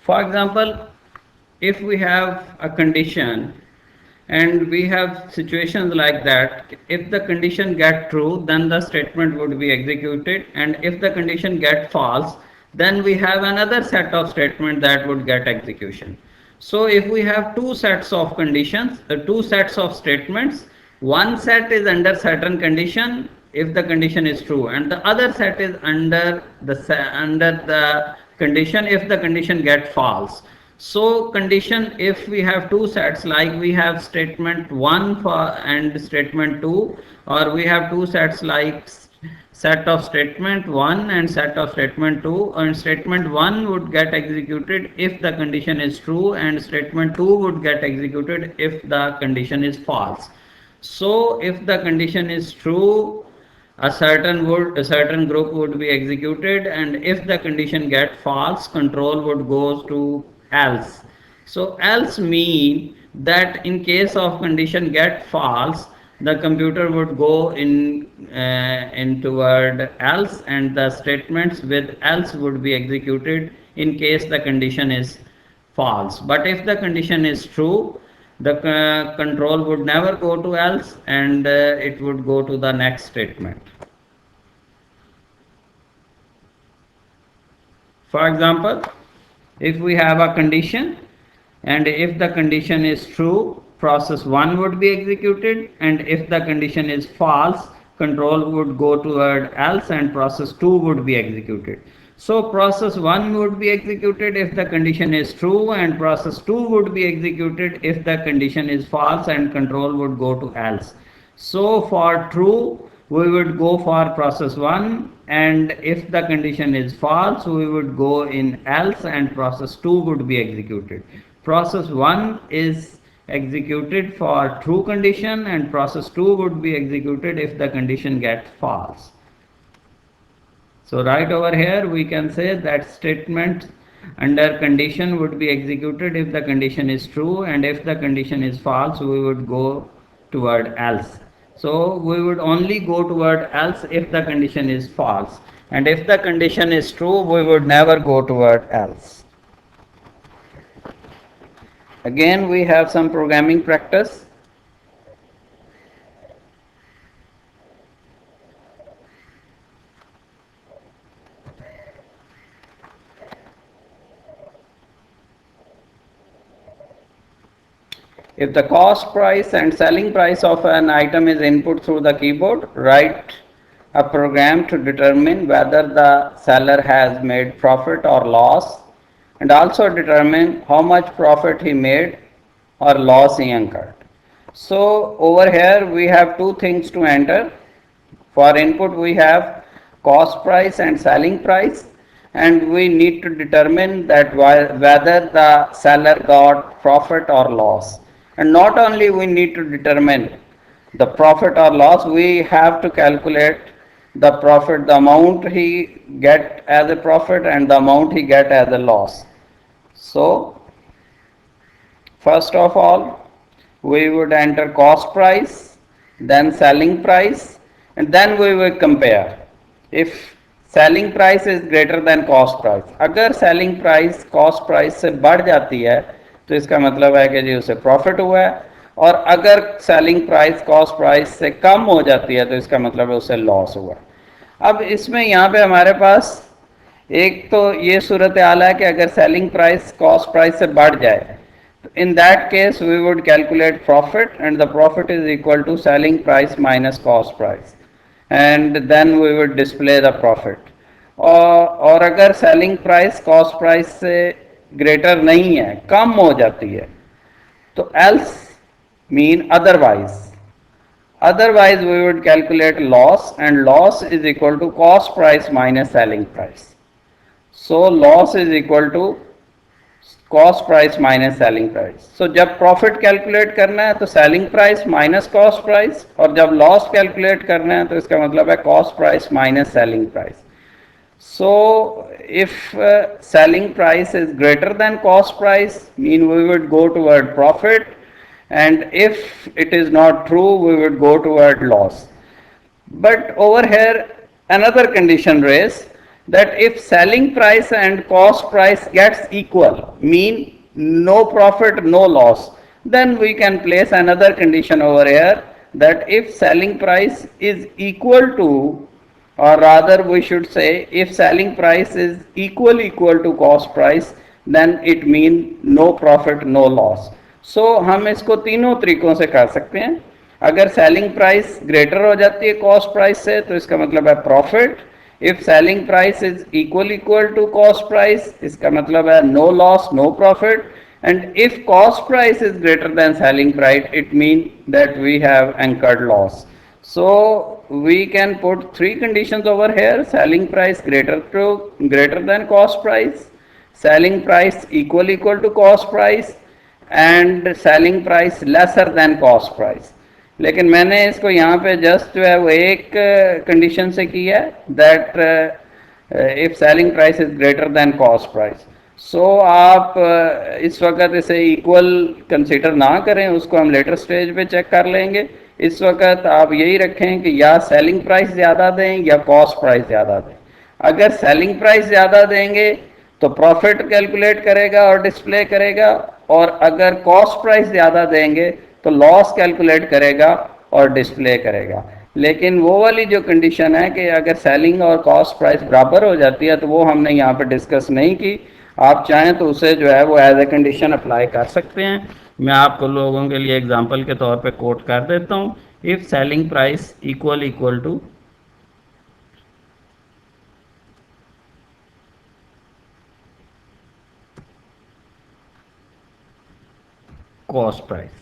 For example, if we have a condition and we have situations like that, if the condition get true, then the statement would be executed, and if the condition get false, then we have another set of statement that would get execution. So if we have two sets of conditions, two sets of statements, one set is under certain condition if the condition is true, and the other set is under the condition if the condition get false. So condition, if we have two sets, like we have statement 1 for and statement 2, or we have two sets like set of statement 1 and set of statement 2, and statement 1 would get executed if the condition is true, and statement 2 would get executed if the condition is false. So if the condition is true, a certain group would be executed, and if the condition get false, control would go to else. So else mean that in case of condition get false, the computer would go in toward else, and the statements with else would be executed in case the condition is false. But if the condition is true, the control would never go to else, and it would go to the next statement. For example, if we have a condition, and if the condition is true, process 1 would be executed, and if the condition is false, control would go toward else and process 2 would be executed. So process 1 would be executed if the condition is true, and process 2 would be executed if the condition is false, and control would go to else. So for true, we would go for process 1, and if the condition is false, we would go in else and process 2 would be executed. Process 1 is executed for true condition, and process 2 would be executed if the condition gets false. So right over here we can say that statement under condition would be executed if the condition is true, and if the condition is false, we would go toward else. So we would only go toward else if the condition is false, and if the condition is true, we would never go toward else. Again, we have some programming practice. If the cost price and selling price of an item is input through the keyboard, write a program to determine whether the seller has made profit or loss, and also determine how much profit he made or loss he incurred. So over here we have two things to enter. For input we have cost price and selling price, and we need to determine that whether the seller got profit or loss. And not only we need to determine the profit or loss, we have to calculate the profit, the amount he get as a profit and the amount he get as a loss. So first of all, we would enter cost price, then selling price, and then we will compare. If selling price is greater than cost price, अगर selling price cost price से बढ़ जाती है तो इसका मतलब है कि जी उसे प्रॉफिट हुआ है, और अगर सेलिंग प्राइस कॉस्ट प्राइस से कम हो जाती है तो इसका मतलब है उसे लॉस हुआ। अब इसमें यहाँ पे हमारे पास एक तो ये सूरत हाल है कि अगर सेलिंग प्राइस कॉस्ट प्राइस से बढ़ जाए, in that case we would calculate profit, and the profit is equal to selling price minus cost price, and then we would display the profit. और अगर सेलिंग प्राइस कॉस्ट प्राइस से greater नहीं है, कम हो जाती है, तो else mean otherwise. Otherwise we would calculate loss, and loss is equal to cost price minus selling price. So loss is equal to cost price minus selling price. So जब profit calculate करना है तो selling price minus cost price, और जब loss calculate करना है तो इसका मतलब है cost price minus selling price. So if selling price is greater than cost price, mean we would go toward profit, and if it is not true, we would go toward loss. But over here another condition raised, that if selling price and cost price gets equal, mean no profit, no loss, then we can place another condition over here that if selling price is equal to, or rather we should say if selling price is equal to cost price, then it mean no profit, no loss. So हम इसको तीनों तरीकों से कर सकते हैं. अगर selling price greater हो जाती है कॉस्ट प्राइस से तो इसका मतलब है profit. If selling price is equal to cost price, इसका मतलब है no loss, no profit. And if cost price is greater than selling price, it means that we have incurred loss. So we can put three conditions over here: selling price greater than cost price, selling price equal to cost price, and selling price lesser than cost price. लेकिन मैंने इसको यहाँ पे just जो है वो एक condition से किया है, that if selling price is greater than cost price. So आप इस वक्त इसे इक्वल कंसीडर ना करें, उसको हम लेटर स्टेज पे चेक कर लेंगे. इस वक्त आप यही रखें कि या सेलिंग प्राइस ज़्यादा दें या कॉस्ट प्राइस ज़्यादा दें. अगर सेलिंग प्राइस ज़्यादा देंगे तो प्रॉफिट कैलकुलेट करेगा और डिस्प्ले करेगा, और अगर कॉस्ट प्राइस ज़्यादा देंगे तो लॉस कैलकुलेट करेगा और डिस्प्ले करेगा. लेकिन वो वाली जो कंडीशन है कि अगर सेलिंग और कॉस्ट प्राइस बराबर हो जाती है तो वो हमने यहाँ पे डिस्कस नहीं की. आप चाहें तो उसे जो है वो एज ए कंडीशन अप्लाई कर सकते हैं. मैं आपको लोगों के लिए एग्जांपल के तौर पे कोट कर देता हूँ. If selling price equal to cost price,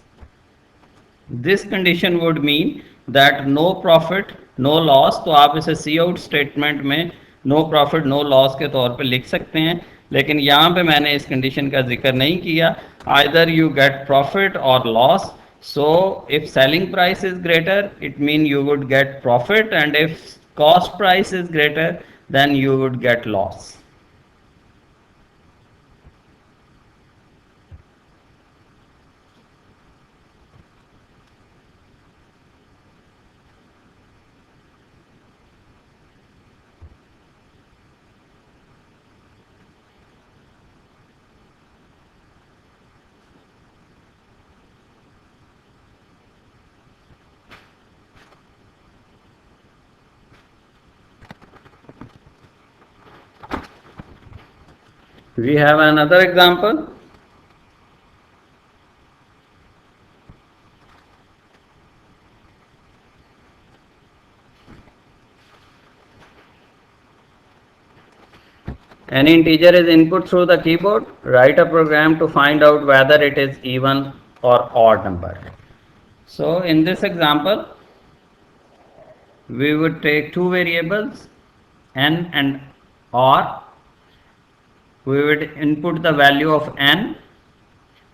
this condition would mean that no profit no loss. तो आप इसे सी आउट स्टेटमेंट में नो प्रॉफिट नो लॉस के तौर पे लिख सकते हैं, लेकिन यहाँ पे मैंने इस कंडीशन का जिक्र नहीं किया. आइदर यू गेट प्रॉफिट और loss. So if selling price is greater it mean you would get profit, and if cost price is greater then you would get loss. We have another example. An integer is input through the keyboard. Write a program to find out whether it is even or odd number. So in this example, we would take two variables n and r. We would input the value of n,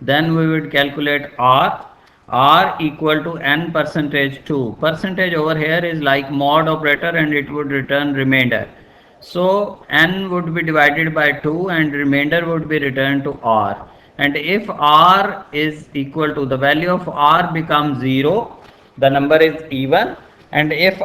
then we would calculate r equal to n percentage 2. Percentage over here is like mod operator and it would return remainder. So n would be divided by 2 and remainder would be returned to r. And if r is equal to, the value of r becomes 0, the number is even. And if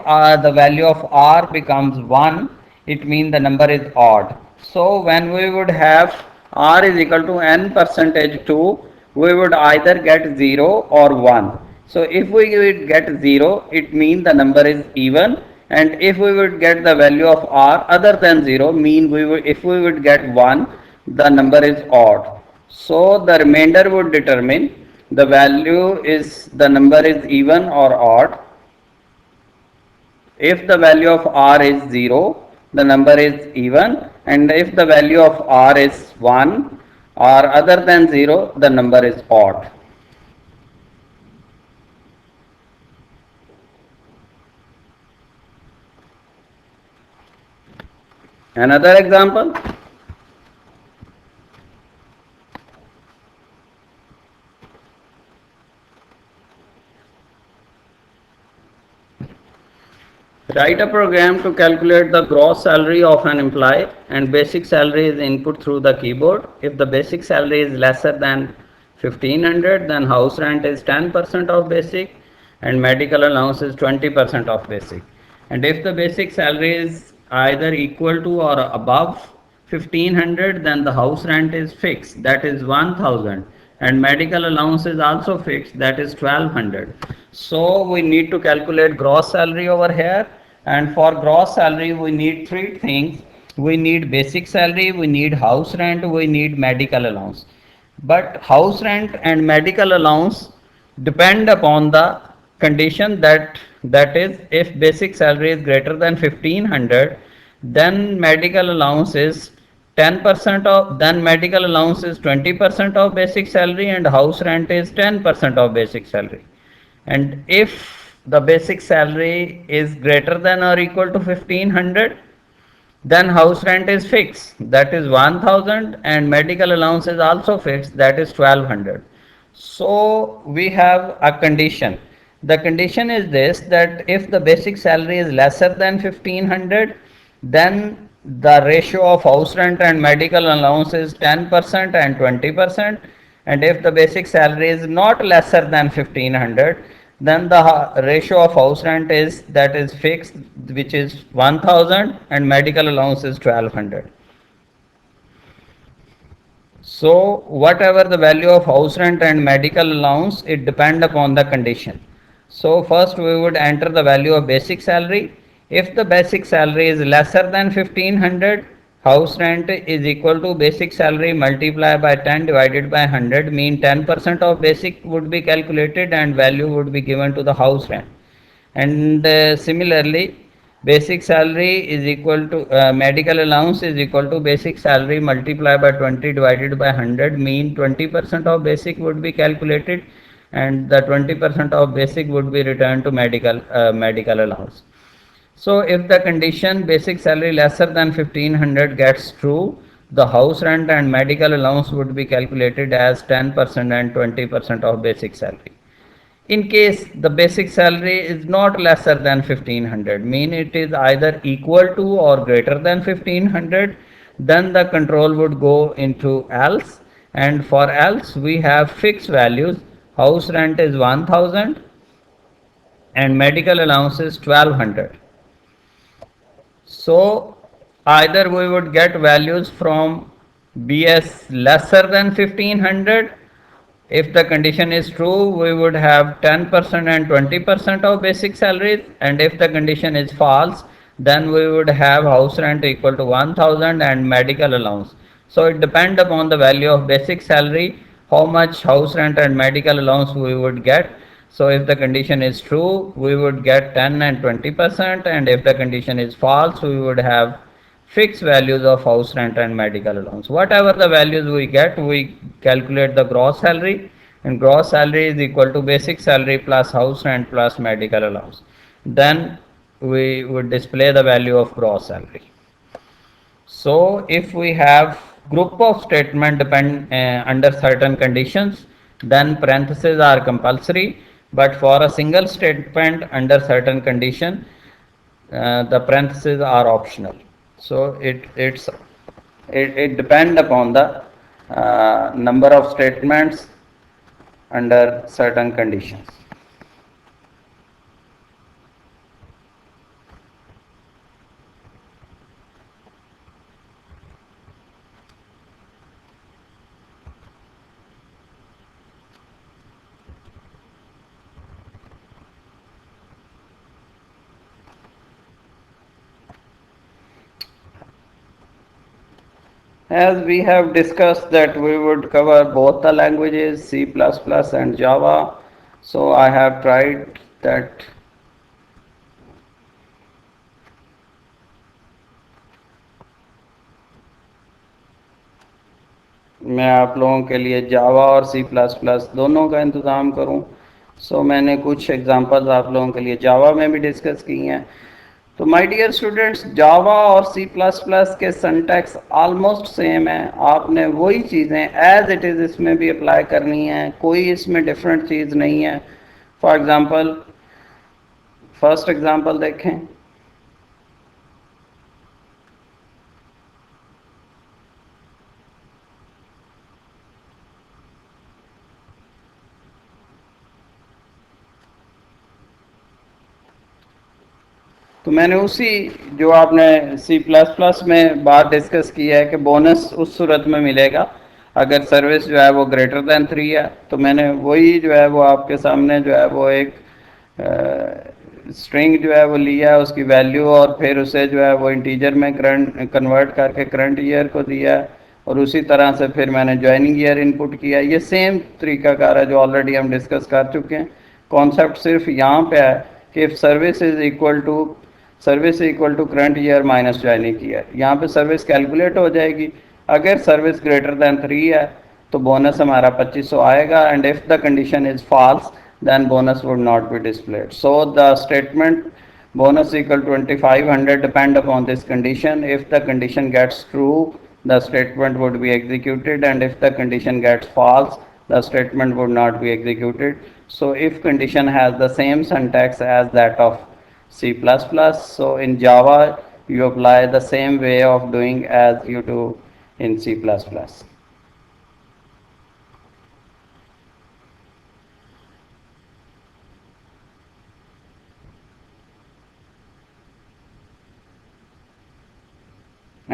the value of r becomes 1, it means the number is odd. So when we would have r is equal to n percentage 2, we would either get 0 or 1. So if we would get 0, it means the number is even, and if we would get the value of r other than 0, mean if we would get 1, the number is odd. So the remainder would determine the value is, the number is even or odd. If the value of r is 0, the number is even, and if the value of r is 1 or other than 0, the number is odd. Another example. Write a program to calculate the gross salary of an employee, and basic salary is input through the keyboard. If the basic salary is lesser than 1500, then house rent is 10% of basic and medical allowance is 20% of basic. And if the basic salary is either equal to or above 1500, then the house rent is fixed, that is 1000, and medical allowance is also fixed, that is 1200. So we need to calculate gross salary over here, and for gross salary we need three things. We need basic salary, we need house rent, we need medical allowance. But house rent and medical allowance depend upon the condition, that is, if basic salary is greater than 1500, then medical allowance is 10% of, then medical allowance is 20% of basic salary, and house rent is 10% of basic salary. And if the basic salary is greater than or equal to 1500, then house rent is fixed, that is 1000, and medical allowance is also fixed, that is 1200. So we have a condition. The condition is this, that if the basic salary is lesser than 1500, then the ratio of house rent and medical allowance is 10% and 20%. And if the basic salary is not lesser than 1500, then the ratio of house rent is, that is fixed, which is 1000, and medical allowance is 1200. So whatever the value of house rent and medical allowance, it depend upon the condition. So first we would enter the value of basic salary. If the basic salary is lesser than 1500, house rent is equal to basic salary multiplied by 10 divided by 100, mean 10% of basic would be calculated and value would be given to the house rent. And similarly, basic salary is equal to medical allowance is equal to basic salary multiplied by 20 divided by 100, mean 20% of basic would be calculated, and the 20% of basic would be returned to medical allowance. So if the condition basic salary lesser than 1500 gets true, the house rent and medical allowance would be calculated as 10% and 20% of basic salary. In case the basic salary is not lesser than 1500, mean it is either equal to or greater than 1500, then the control would go into else, and for else we have fixed values. House rent is 1000 and medical allowance is 1200. So either we would get values from BS lesser than 1500. If the condition is true, we would have 10% and 20% of basic salaries, and if the condition is false, then we would have house rent equal to 1000 and medical allowance. So it depends upon the value of basic salary, how much house rent and medical allowance we would get. So if the condition is true, we would get 10 and 20%, and if the condition is false, we would have fixed values of house rent and medical allowance. Whatever the values we get, we calculate the gross salary, and gross salary is equal to basic salary plus house rent plus medical allowance. Then we would display the value of gross salary. So if we have group of statement under certain conditions, then parentheses are compulsory, but for a single statement under certain condition, the parentheses are optional. So it depend upon the number of statements under certain conditions. As we have discussed that we would cover both the languages, C++ and Java, so I have tried that मैं आप लोगों के लिए जावा और C plus plus दोनों का इंतज़ाम करूं। सो मैंने कुछ एग्जांपल्स आप लोगों के लिए जावा में भी डिस्कस की हैं। तो माय डियर स्टूडेंट्स, जावा और सी प्लस प्लस के सिंटैक्स ऑलमोस्ट सेम है। आपने वही चीज़ें एज इट इज़ इसमें भी अप्लाई करनी है, कोई इसमें डिफरेंट चीज़ नहीं है। फॉर एग्जांपल फर्स्ट एग्जांपल देखें। तो मैंने उसी जो आपने C++ में बात डिस्कस की है कि बोनस उस सूरत में मिलेगा अगर सर्विस जो है वो ग्रेटर देन 3 है, तो मैंने वही जो है वो आपके सामने जो है वो एक स्ट्रिंग जो है वो लिया है उसकी वैल्यू, और फिर उसे जो है वो इंटीजर में करंट कन्वर्ट करके करंट ईयर को दिया है, और उसी तरह से फिर मैंने ज्वाइनिंग ईयर इनपुट किया। ये सेम तरीकाकार है जो ऑलरेडी हम डिस्कस कर चुके हैं। कॉन्सेप्ट सिर्फ यहाँ पे है कि if service equal to current year minus joining year, यहाँ पे सर्विस कैलकुलेट हो जाएगी। अगर सर्विस ग्रेटर देन 3 है तो बोनस हमारा 2500 आएगा, and if the condition is false then bonus would not be displayed. So the statement bonus equal 2500 depend upon this condition. If the condition gets true, the statement would be executed, and if the condition gets false, the statement would not be executed. So if condition has the same syntax as that of C++, so in Java you apply the same way of doing as you do in C++.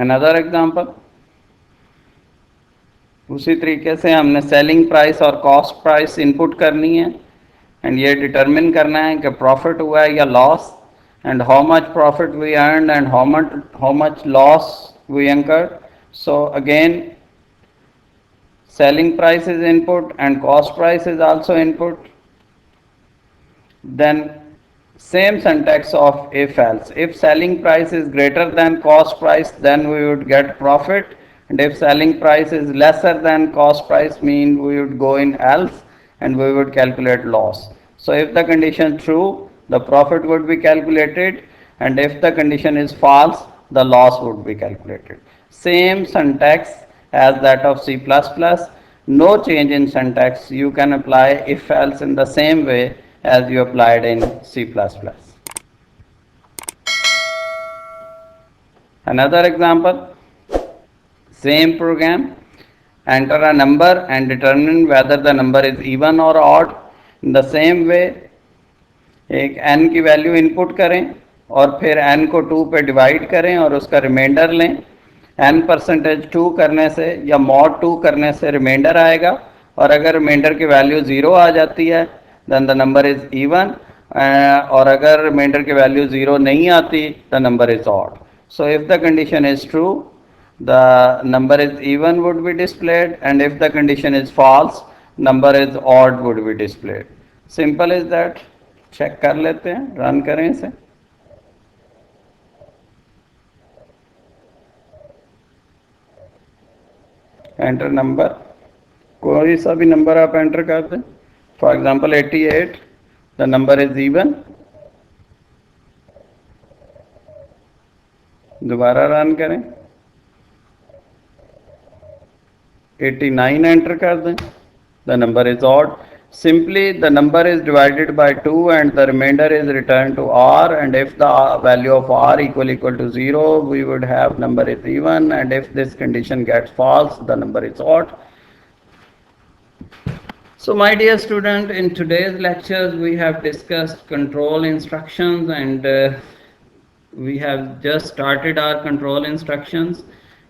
Another example, उसी तरीके से हमने selling price और cost price input करनी है, and ये determine करना है कि प्रॉफिट हुआ है या loss, and how much profit we earn and how much loss we incurred. So again, selling price is input and cost price is also input. Then same syntax of if else. If selling price is greater than cost price, then we would get profit, and if selling price is lesser than cost price, mean we would go in else and we would calculate loss. So if the condition true, the profit would be calculated, and if the condition is false, the loss would be calculated. Same syntax as that of C++, no change in syntax. You can apply if else in the same way as you applied in C++. Another example, same program, enter a number and determine whether the number is even or odd. In the same way, एक n की value input करें और फिर n को 2 पे divide करें और उसका रिमाइंडर लें। n परसेंटेज 2 करने से या मॉड 2 करने से रिमाइंडर आएगा, और अगर रिमाइंडर की वैल्यू 0 आ जाती है then the number is even, और अगर रिमाइंडर की वैल्यू 0 नहीं आती the number is odd. So if the condition is true, the number is even would be displayed, and if the condition is false, number is odd would be displayed. Simple is that. Check कर लेते हैं, run करें इसे। Enter number, कोई सा भी number आप enter कर दें। For example 88, the number is even. दोबारा रन करें, 89 एंटर कर दें, the number is odd. Simply the number is divided by 2 and the remainder is returned to R, and if the value of R equal to 0, we would have number is even, and if this condition gets false, the number is odd. So my dear student, in today's lectures we have discussed control instructions, and we have just started our control instructions.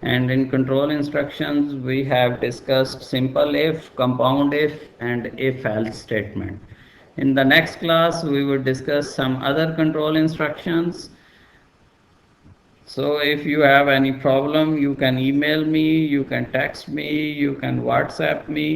And in control instructions we have discussed simple if, compound if, and if else statement. In the next class we will discuss some other control instructions. So if you have any problem, you can email me, you can text me, you can WhatsApp me.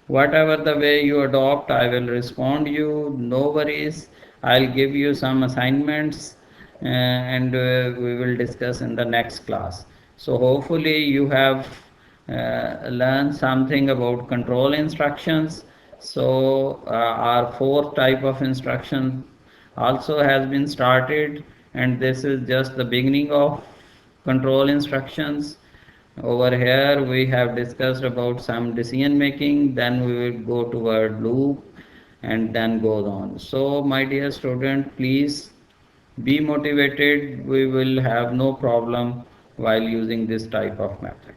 Whatever the way you adopt, I will respond you. No worries, I'll give you some assignments, and we will discuss in the next class. So hopefully you have learned something about control instructions. So our fourth type of instruction also has been started, and this is just the beginning of control instructions. Over here we have discussed about some decision making, then we will go toward loop, and then goes on. So my dear student, please be motivated. We will have no problem while using this type of method.